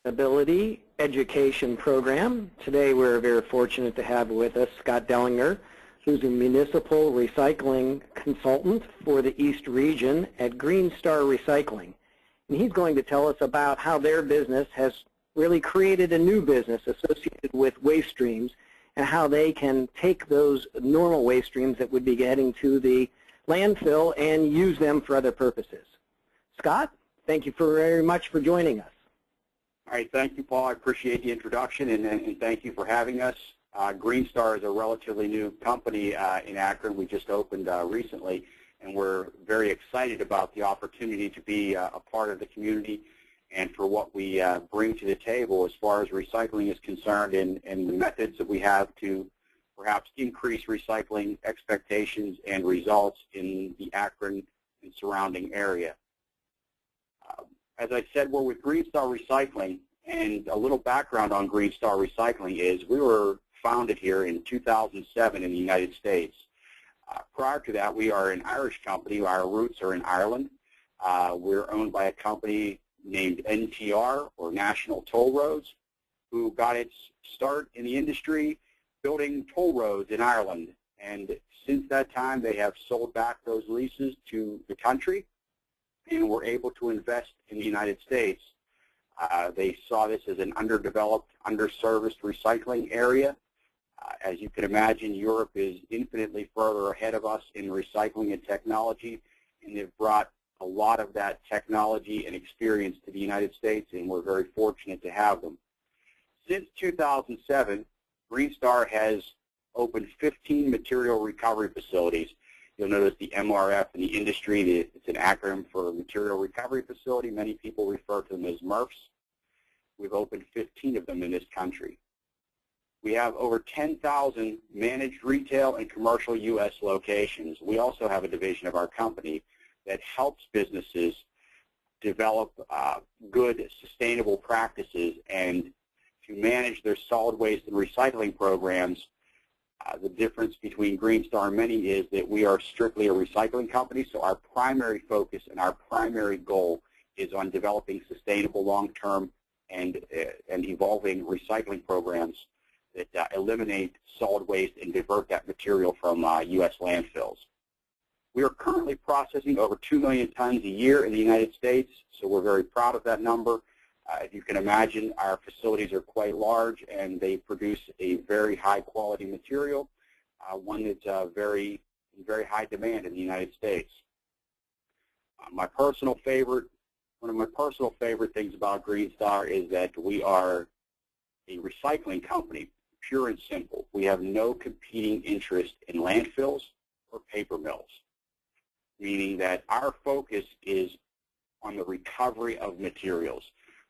Sustainability Education Program. Today we're very fortunate to have with us Scott Dellinger, who's a municipal recycling consultant for the East Region at Greenstar Recycling. And he's going to tell us about how their business has really created a new business associated with waste streams and how they can take those normal waste streams that would be heading to the landfill and use them for other purposes. Scott, thank you very much for joining us. All right, thank you, Paul. I appreciate the introduction, and thank you for having us. Greenstar is a relatively new company in Akron. We just opened recently, and we're very excited about the opportunity to be a part of the community and for what we bring to the table as far as recycling is concerned and the methods that we have to perhaps increase recycling expectations and results in the Akron and surrounding area. As I said, we're with Greenstar Recycling, and a little background on Greenstar Recycling is we were founded here in 2007 in the United States. Prior to that, we are an Irish company. Our roots are in Ireland. We're owned by a company named NTR, or National Toll Roads, who got its start in the industry building toll roads in Ireland. And since that time, they have sold back those leases to the country, and were able to invest in the United States. They saw this as an underdeveloped, underserviced recycling area. As you can imagine, Europe is infinitely further ahead of us in recycling and technology, and they've brought a lot of that technology and experience to the United States, and we're very fortunate to have them. Since 2007, Greenstar has opened 15 material recovery facilities. You'll notice the MRF in the industry, it's an acronym for Material Recovery Facility. Many people refer to them as MRFs. We've opened 15 of them in this country. We have over 10,000 managed retail and commercial U.S. locations. We also have a division of our company that helps businesses develop good, sustainable practices and to manage their solid waste and recycling programs. The difference between Greenstar and many is that we are strictly a recycling company, so our primary focus and our primary goal is on developing sustainable, long-term, and evolving recycling programs that eliminate solid waste and divert that material from U.S. landfills. We are currently processing over 2 million tons a year in the United States, so we're very proud of that number. If you can imagine, our facilities are quite large, and they produce a very high-quality material, one that's very high demand in the United States. One of my personal favorite things about Greenstar is that we are a recycling company, pure and simple. We have no competing interest in landfills or paper mills, meaning that our focus is on the recovery of materials.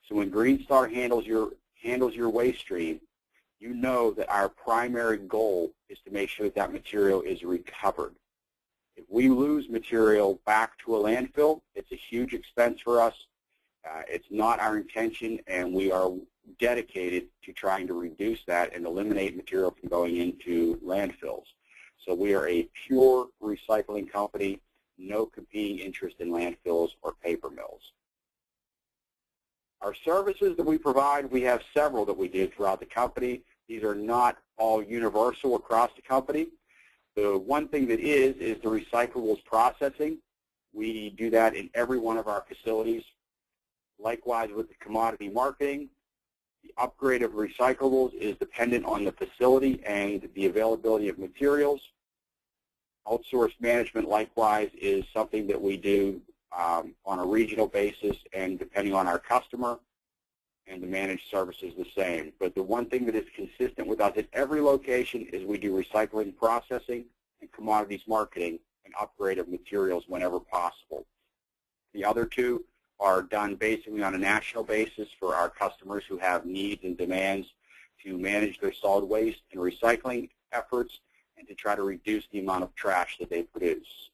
So when Greenstar handles your waste stream, you know that our primary goal is to make sure that that material is recovered. If we lose material back to a landfill, it's a huge expense for us. It's not our intention, and we are dedicated to trying to reduce that and eliminate material from going into landfills. So we are a pure recycling company, no competing interest in landfills or paper mills. Our services that we provide, we have several that we do throughout the company. These are not all universal across the company. The one thing that is the recyclables processing. We do that in every one of our facilities. Likewise with the commodity marketing, the upgrade of recyclables is dependent on the facility and the availability of materials. Outsourced management, likewise, is something that we do on a regional basis and depending on our customer, and the managed service is the same. But the one thing that is consistent with us at every location is we do recycling processing and commodities marketing and upgrade of materials whenever possible. The other two are done basically on a national basis for our customers who have needs and demands to manage their solid waste and recycling efforts and to try to reduce the amount of trash that they produce.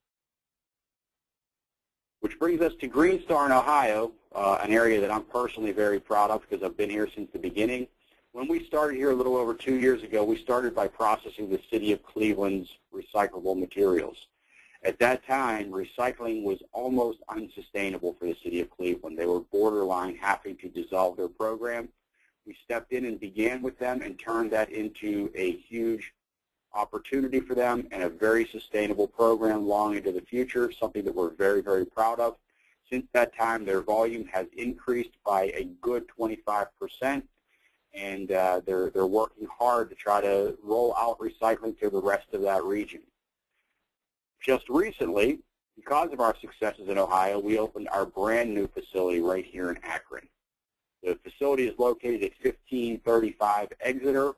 Which brings us to Greenstar in Ohio, an area that I'm personally very proud of because I've been here since the beginning. When we started here a little over 2 years ago, we started by processing the city of Cleveland's recyclable materials. At that time, recycling was almost unsustainable for the city of Cleveland. They were borderline having to dissolve their program. We stepped in and began with them and turned that into a huge opportunity for them and a very sustainable program long into the future, something that we're very, very proud of. Since that time, their volume has increased by a good 25%, and they're working hard to try to roll out recycling to the rest of that region. Just recently, because of our successes in Ohio, we opened our brand new facility right here in Akron. The facility is located at 1535 Exeter,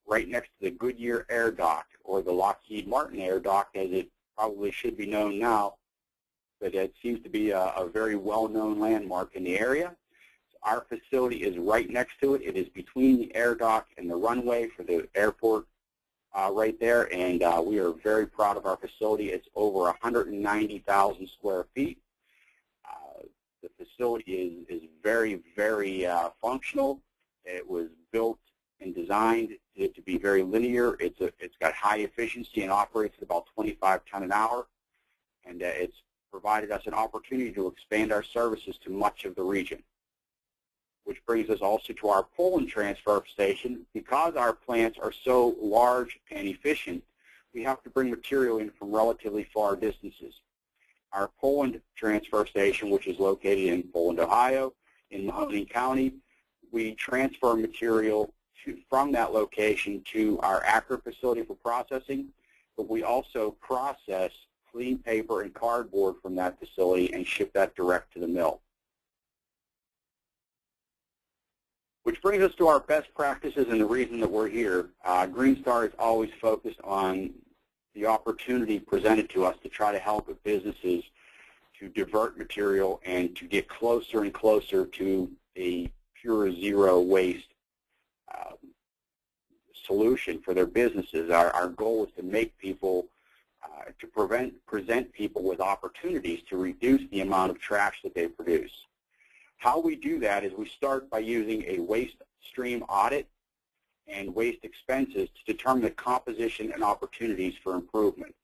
right next to the Goodyear Air Dock, or the Lockheed Martin Air Dock, as it probably should be known now, but it seems to be a very well-known landmark in the area. So our facility is right next to it. It is between the air dock and the runway for the airport right there, and we are very proud of our facility. It's over 190,000 square feet. The facility is very, very functional. It was built and designed to be very linear. It's got high efficiency and operates at about 25 ton an hour, and it's provided us an opportunity to expand our services to much of the region. Which brings us also to our Poland transfer station. Because our plants are so large and efficient, we have to bring material in from relatively far distances. Our Poland transfer station, which is located in Poland, Ohio, in Mahoney County, we transfer material from that location to our Akron facility for processing, but we also process clean paper and cardboard from that facility and ship that direct to the mill. Which brings us to our best practices and the reason that we're here. Greenstar is always focused on the opportunity presented to us to try to help businesses to divert material and to get closer and closer to a pure zero waste solution for their businesses. Our goal is to make people, present people with opportunities to reduce the amount of trash that they produce. How we do that is we start by using a waste stream audit and waste expenses to determine the composition and opportunities for improvement.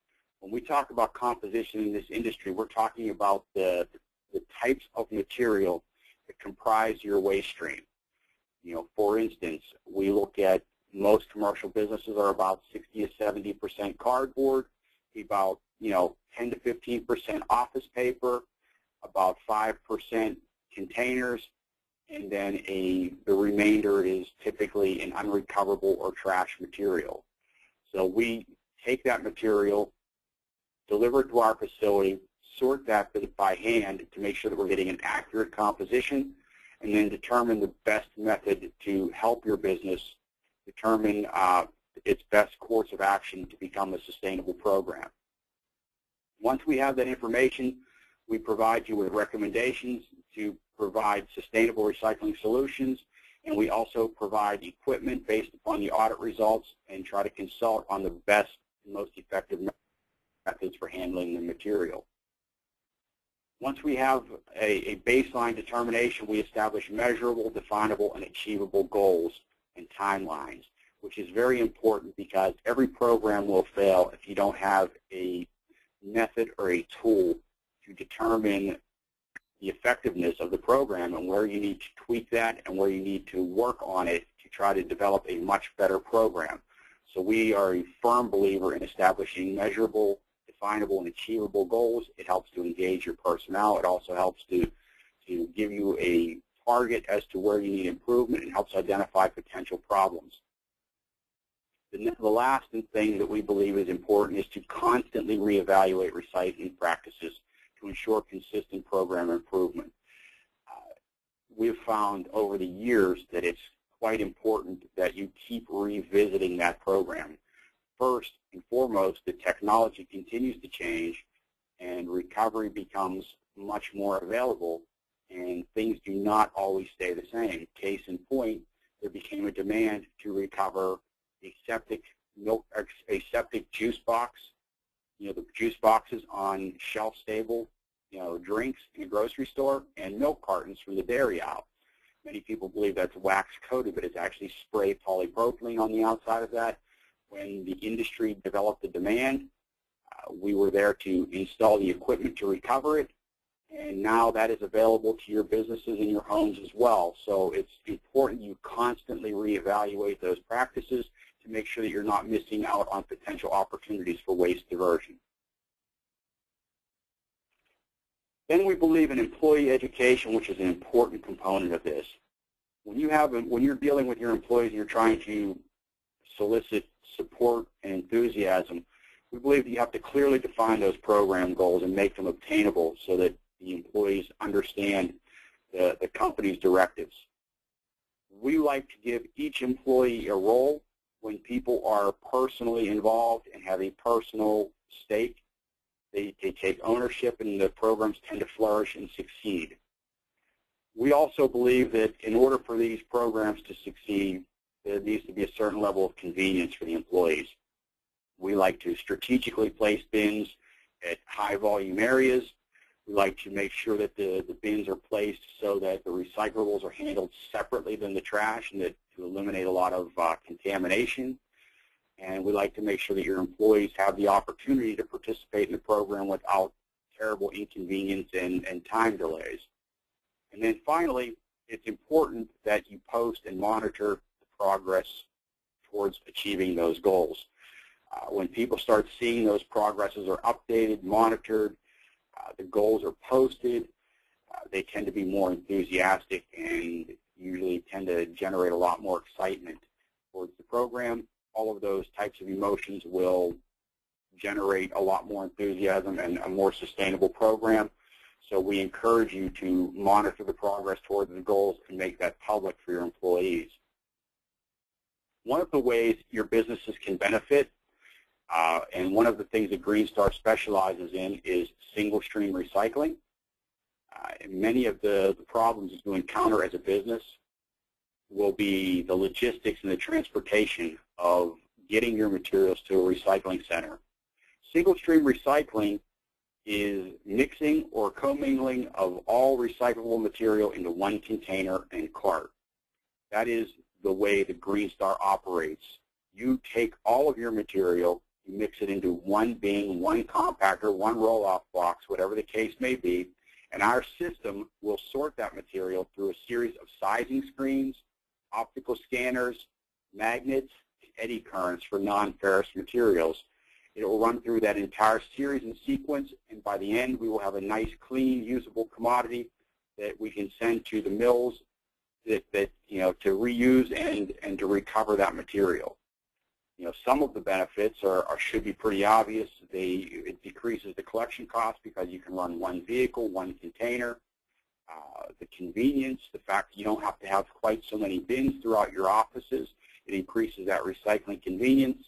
When we talk about composition in this industry, we're talking about the types of material that comprise your waste stream. You know, for instance, we look at most commercial businesses are about 60 to 70% cardboard, about 10 to 15% office paper, about 5% containers, and then the remainder is typically an unrecoverable or trash material. So we take that material, deliver it to our facility, sort that by hand to make sure that we're getting an accurate composition, and then determine the best method to help your business determine its best course of action to become a sustainable program. Once we have that information, we provide you with recommendations to provide sustainable recycling solutions, and we also provide equipment based upon the audit results and try to consult on the best and most effective methods for handling the material. Once we have a baseline determination, we establish measurable, definable, and achievable goals and timelines, which is very important because every program will fail if you don't have a method or a tool to determine the effectiveness of the program and where you need to tweak that and where you need to work on it to try to develop a much better program. So we are a firm believer in establishing measurable, definable, and achievable goals. It helps to engage your personnel. It also helps to give you a target as to where you need improvement and helps identify potential problems. The last thing that we believe is important is to constantly reevaluate recycling practices to ensure consistent program improvement. We've found over the years that it's quite important that you keep revisiting that program. First and foremost, the technology continues to change and recovery becomes much more available, and things do not always stay the same. Case in point, there became a demand to recover a septic juice box, the juice boxes on shelf-stable, drinks in a grocery store, and milk cartons from the dairy aisle. Many people believe that's wax-coated, but it's actually spray polypropylene on the outside of that. When the industry developed the demand, We were there to install the equipment to recover it, and now that is available to your businesses and your homes as well. So it's important you constantly reevaluate those practices to make sure that you're not missing out on potential opportunities for waste diversion. Then we believe in employee education, which is an important component of this. When you're dealing with your employees and you're trying to solicit support and enthusiasm, we believe that you have to clearly define those program goals and make them obtainable so that the employees understand the company's directives. We like to give each employee a role when people are personally involved and have a personal stake. They take ownership, and the programs tend to flourish and succeed. We also believe that in order for these programs to succeed, there needs to be a certain level of convenience for the employees. We like to strategically place bins at high-volume areas. We like to make sure that the bins are placed so that the recyclables are handled separately than the trash, and that to eliminate a lot of contamination. And we like to make sure that your employees have the opportunity to participate in the program without terrible inconvenience and time delays. And then finally, it's important that you post and monitor the progress towards achieving those goals. When people start seeing those progresses are updated, monitored, the goals are posted, they tend to be more enthusiastic and usually tend to generate a lot more excitement towards the program. All of those types of emotions will generate a lot more enthusiasm and a more sustainable program. So we encourage you to monitor the progress towards the goals and make that public for your employees. One of the ways your businesses can benefit, and one of the things that Greenstar specializes in, is single stream recycling. And many of the problems that you encounter as a business will be the logistics and the transportation of getting your materials to a recycling center. Single stream recycling is mixing or commingling of all recyclable material into one container and cart. That is the way that Greenstar operates. You take all of your material, you mix it into one bin, one compactor, one roll-off box, whatever the case may be, and our system will sort that material through a series of sizing screens, optical scanners, magnets, eddy currents for non-ferrous materials. It will run through that entire series and sequence, and by the end we will have a nice, clean, usable commodity that we can send to the mills to reuse and to recover that material. Some of the benefits should be pretty obvious. It decreases the collection cost because you can run one vehicle, one container. The convenience, the fact that you don't have to have quite so many bins throughout your offices, it increases that recycling convenience.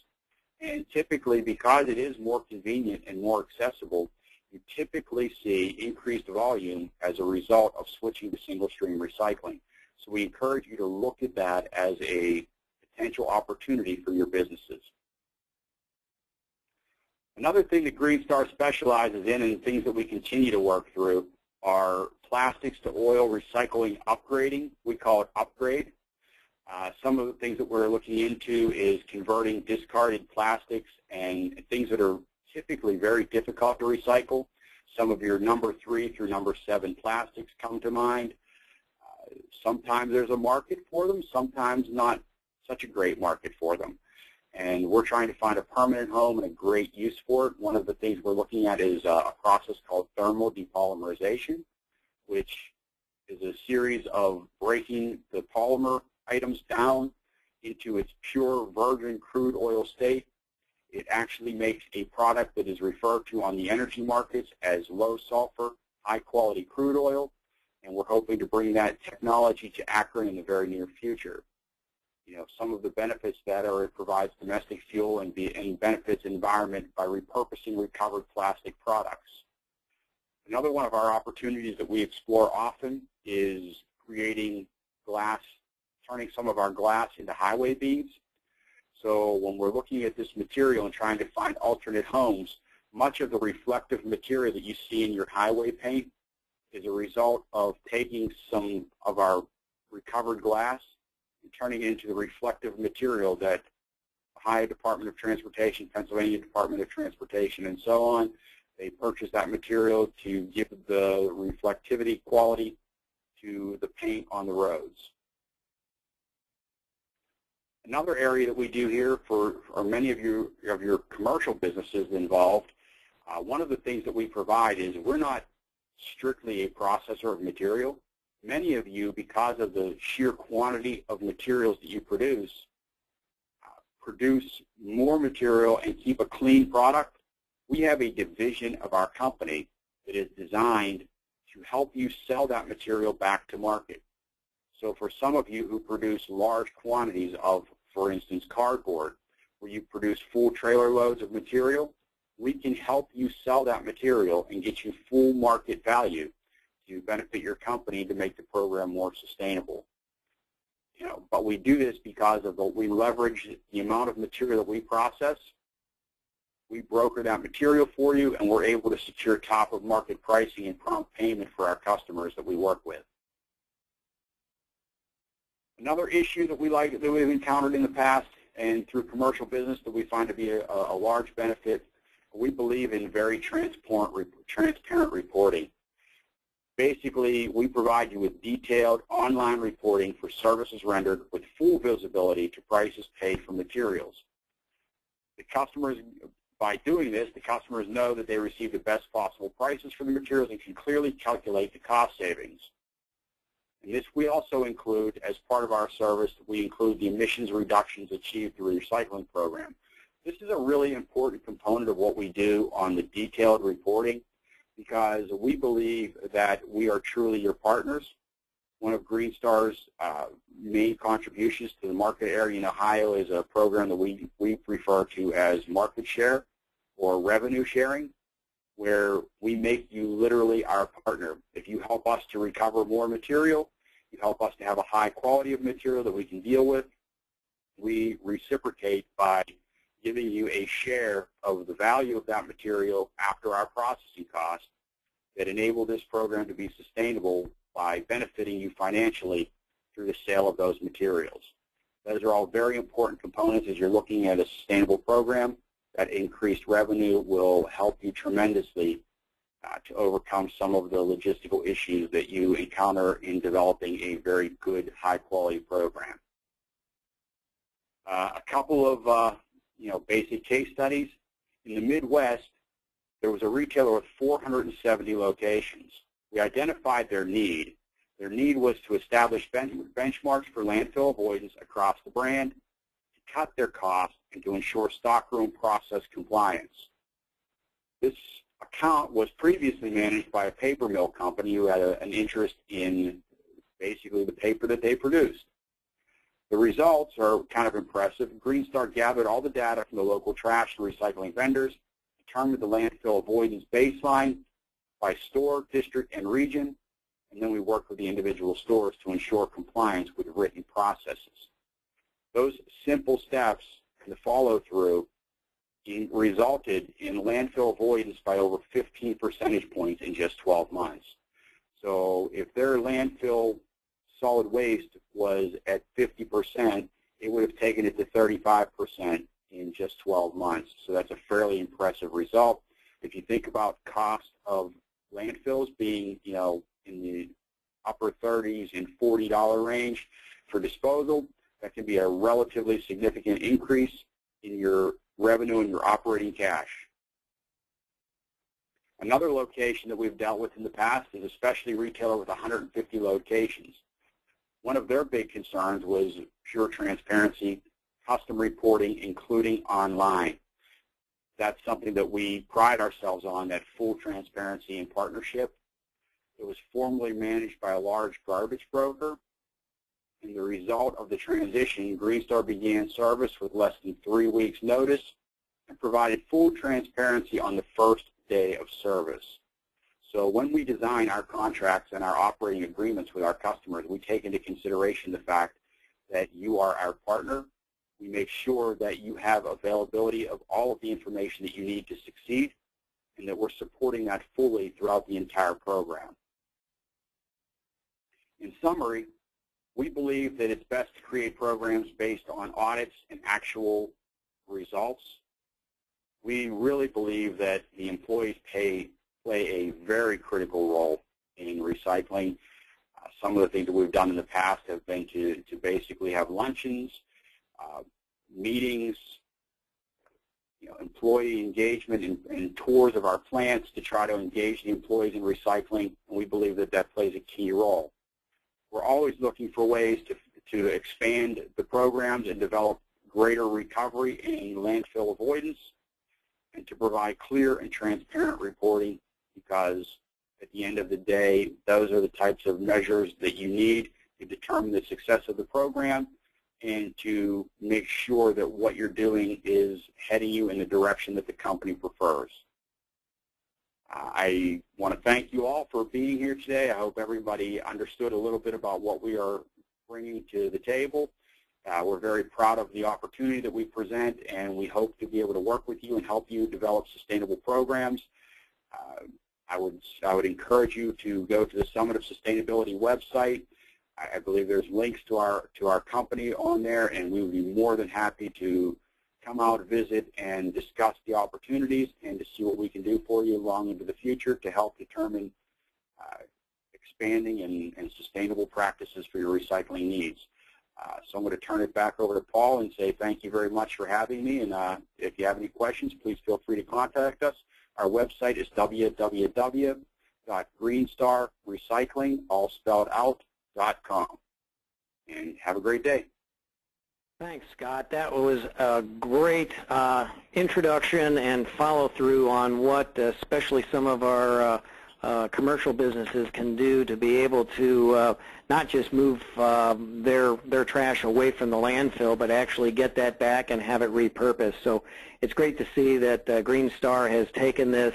And typically, because it is more convenient and more accessible, you typically see increased volume as a result of switching to single-stream recycling. So we encourage you to look at that as a potential opportunity for your businesses. Another thing that Greenstar specializes in, and things that we continue to work through, are plastics to oil recycling upgrading. We call it upgrade. Some of the things that we're looking into is converting discarded plastics and things that are typically very difficult to recycle. Some of your number 3 through number 7 plastics come to mind. Sometimes there's a market for them, sometimes not such a great market for them. And we're trying to find a permanent home and a great use for it. One of the things we're looking at is a process called thermal depolymerization, which is a series of breaking the polymer items down into its pure virgin crude oil state. It actually makes a product that is referred to on the energy markets as low sulfur, high quality crude oil, and we're hoping to bring that technology to Akron in the very near future. Some of the benefits that are it provides domestic fuel and benefits the environment by repurposing recovered plastic products. Another one of our opportunities that we explore often is creating glass, turning some of our glass into highway beads. So when we're looking at this material and trying to find alternate homes, much of the reflective material that you see in your highway paint is a result of taking some of our recovered glass and turning it into the reflective material that a Ohio Department of Transportation, Pennsylvania Department of Transportation, and so on. They purchase that material to give the reflectivity quality to the paint on the roads. Another area that we do here for many of your commercial businesses involved, one of the things that we provide is we're not strictly a processor of material. Many of you, because of the sheer quantity of materials that you produce more material and keep a clean product. We have a division of our company that is designed to help you sell that material back to market. So for some of you who produce large quantities of, for instance, cardboard, where you produce full trailer loads of material, we can help you sell that material and get you full market value to benefit your company to make the program more sustainable. But we do this because of we leverage the amount of material that we process. We broker that material for you, and we're able to secure top of market pricing and prompt payment for our customers that we work with. Another issue that we've encountered in the past and through commercial business that we find to be a large benefit, we believe in very transparent reporting. Basically, we provide you with detailed online reporting for services rendered with full visibility to prices paid for materials. The customers, by doing this, the customers know that they receive the best possible prices for the materials and can clearly calculate the cost savings. And this we also include, as part of our service, we include the emissions reductions achieved through a recycling program. This is a really important component of what we do on the detailed reporting, because we believe that we are truly your partners. One of Greenstar's main contributions to the market area in Ohio is a program that we refer to as market share or revenue sharing, where we make you literally our partner. If you help us to recover more material, you help us to have a high quality of material that we can deal with, we reciprocate by giving you a share of the value of that material after our processing costs that enable this program to be sustainable by benefiting you financially through the sale of those materials. Those are all very important components as you're looking at a sustainable program. That increased revenue will help you tremendously to overcome some of the logistical issues that you encounter in developing a very good, high-quality program. A couple of basic case studies. In the Midwest, there was a retailer with 470 locations. We identified their need. Their need was to establish benchmarks for landfill avoidance across the brand, to cut their costs, and to ensure stockroom process compliance. This account was previously managed by a paper mill company who had an interest in basically the paper that they produced. The results are kind of impressive. Greenstar gathered all the data from the local trash and recycling vendors, determined the landfill avoidance baseline by store, district, and region, and then we worked with the individual stores to ensure compliance with written processes. Those simple steps and the follow-through resulted in landfill avoidance by over 15 percentage points in just 12 months. So if their landfill solid waste was at 50%, it would have taken it to 35% in just 12 months. So that's a fairly impressive result. If you think about cost of landfills being, in the upper 30s and $40 range for disposal, that can be a relatively significant increase in your revenue and your operating cash. Another location that we've dealt with in the past is a specialty retailer with 150 locations. One of their big concerns was pure transparency, custom reporting, including online. That's something that we pride ourselves on, that full transparency and partnership. It was formerly managed by a large garbage broker. And the result of the transition, Greenstar began service with less than 3 weeks' notice and provided full transparency on the first day of service. So when we design our contracts and our operating agreements with our customers, we take into consideration the fact that you are our partner. We make sure that you have availability of all of the information that you need to succeed, and that we're supporting that fully throughout the entire program. In summary, we believe that it's best to create programs based on audits and actual results. We really believe that the employees play a very critical role in recycling. Some of the things that we've done in the past have been to basically have luncheons, meetings, employee engagement and tours of our plants to try to engage the employees in recycling, and we believe that that plays a key role. We're always looking for ways to expand the programs and develop greater recovery and landfill avoidance, and to provide clear and transparent reporting, because at the end of the day, those are the types of measures that you need to determine the success of the program and to make sure that what you're doing is heading you in the direction that the company prefers. I want to thank you all for being here today. I hope everybody understood a little bit about what we are bringing to the table. We're very proud of the opportunity that we present, and we hope to be able to work with you and help you develop sustainable programs. I would encourage you to go to the Summit of Sustainability website. I believe there's links to our company on there, and we would be more than happy to come out, visit, and discuss the opportunities and to see what we can do for you long into the future to help determine expanding and sustainable practices for your recycling needs. So I'm going to turn it back over to Paul and say thank you very much for having me, and if you have any questions, please feel free to contact us. Our website is www.greenstarrecycling, all spelled out, .com. And have a great day. Thanks, Scott. That was a great introduction and follow-through on what especially some of our commercial businesses can do to be able to not just move their trash away from the landfill, but actually get that back and have it repurposed. So it's great to see that Greenstar has taken this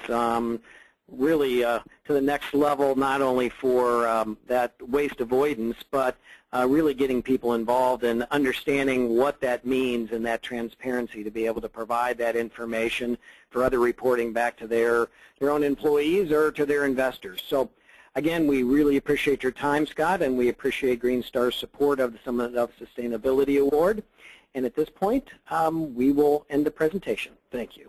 really to the next level, not only for that waste avoidance, but really getting people involved and understanding what that means and that transparency to be able to provide that information for other reporting back to their own employees or to their investors. So again, we really appreciate your time, Scott, and we appreciate Greenstar's support of the Summit of Sustainability Award. And at this point, we will end the presentation. Thank you.